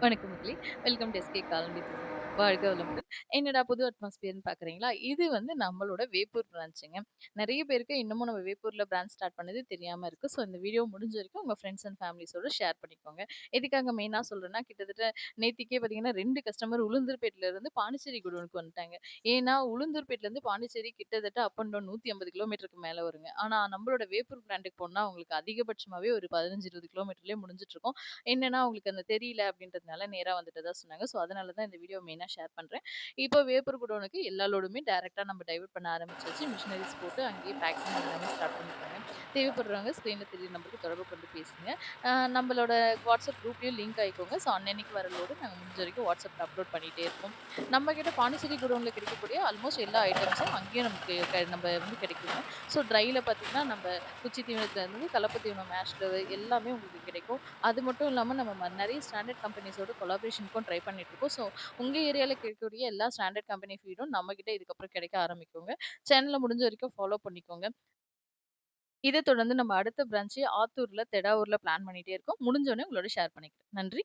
வணக்கம் மக்களே. Welcome to SK colony திசை. வாழ்க வளமுடன். என்னடா புது அட்மாஸ்பியர்ன்னு பார்க்குறீங்களா? இது வந்து நம்மளோட வேப்பூர் பிரான்ச்சுங்க. நெறைய பேருக்கு இன்னமும் நம்ம வேப்பூர்ல பிரான்ச் ஸ்டார்ட் பண்ணது தெரியாம இருக்கு. ஸோ இந்த வீடியோ முடிஞ்ச வரைக்கும் உங்க ஃப்ரெண்ட்ஸ் அண்ட் ஃபேமிலிஸோட ஷேர் பண்ணிக்கோங்க. எதுக்காக மெயினா சொல்றேன்னா, கிட்டத்தட்ட நேத்திக்கே பார்த்தீங்கன்னா 2 கஸ்டமர் உளுந்தூர்பேட்ல இருந்து பாண்டிச்சேரி குடோனுக்கு வந்துட்டாங்க. ஏன்னா, உளுந்தூர்பேட்லேருந்து பாண்டிச்சேரி கிட்டத்தட்ட அப் அண்ட் டவுன் 150 கிலோமீட்டருக்கு மேல வருங்க. ஆனா, நம்மளோட வேப்பூர் பிராண்டுக்கு போனா உங்களுக்கு அதிகபட்சமாவே ஒரு 15, 20 கிலோமீட்டர்லயே முடிஞ்சிட்டுருக்கும். என்னன்னா, அவங்களுக்கு அந்த தெரியல அப்படின்றதுனால நேரா வந்துட்டதா சொன்னாங்க. ஸோ, அதனால தான் இந்த வீடியோ மெயினா ஷேர் பண்றேன். இப்போ வேப்பூர் குடோனுக்கு எல்லா லோடுமே டைரக்ட்டா நம்ம டைவர்ட் பண்ண ஆரம்பிச்சாச்சு. மிஷினரீஸ் போட்டு அங்கேயே பேக்கிங் எல்லாமே ஸ்டார்ட் பண்ணிட்டோங்க. தேவைப்படுறவங்க ஸ்க்ரீன்ல தெரியிற நம்பருக்கு தொடர்பு கொண்டு பேசுங்க. நம்மளோட வாட்ஸ்அப் குரூப்லயும் லிங்க் ஆயிக்கோங்க. ஸோ, அன்னன்னைக்கு வர லோடு நாங்க முடிஞ்ச வரைக்கும் வாட்ஸ்அப்ல அப்லோட் பண்ணிட்டே இருப்போம். நம்ம கிட்ட பாண்டிச்சேரி குடோன்ல கிடைக்கக்கூடிய ஆல்மோஸ்ட் எல்லா ஐட்டம்ஸும் அங்கேயும் நமக்கு நம்ப வந்து கிடைக்குங்க. ஸோ, ட்ரைல பார்த்தீங்கன்னா, நம்ப குச்சி தீவனத்துலருந்து கலப்பு தீவனம், மேஷ் எல்லாமே உங்களுக்கு கிடைக்கும். அது மட்டும் இல்லாம நம்ம நெறைய ஸ்டாண்டர்ட் கம்பெனிஸோட கொலாபரேஷனுக்கும் ட்ரை பண்ணிட்டு இருக்கோம். ஸோ உங்க ஏரியால கிடைக்கக்கூடிய எல்லா ஸ்டாண்டர்ட் கம்பெனி ஃபீடும் நம்மகிட்ட இதுக்கப்புறம் கிடைக்க ஆரம்பிக்குங்க. சேனல முடிஞ்ச வரைக்கும் ஃபாலோ பண்ணிக்கோங்க. இத தொடர்ந்து நம்ம அடுத்த பிரான்ச் ஆத்தூர்ல, தெடாவூர்ல பிளான் பண்ணிட்டே இருக்கோம். முடிஞ்ச உடனே உங்களோட ஷேர் பண்ணிக்கிறேன். நன்றி.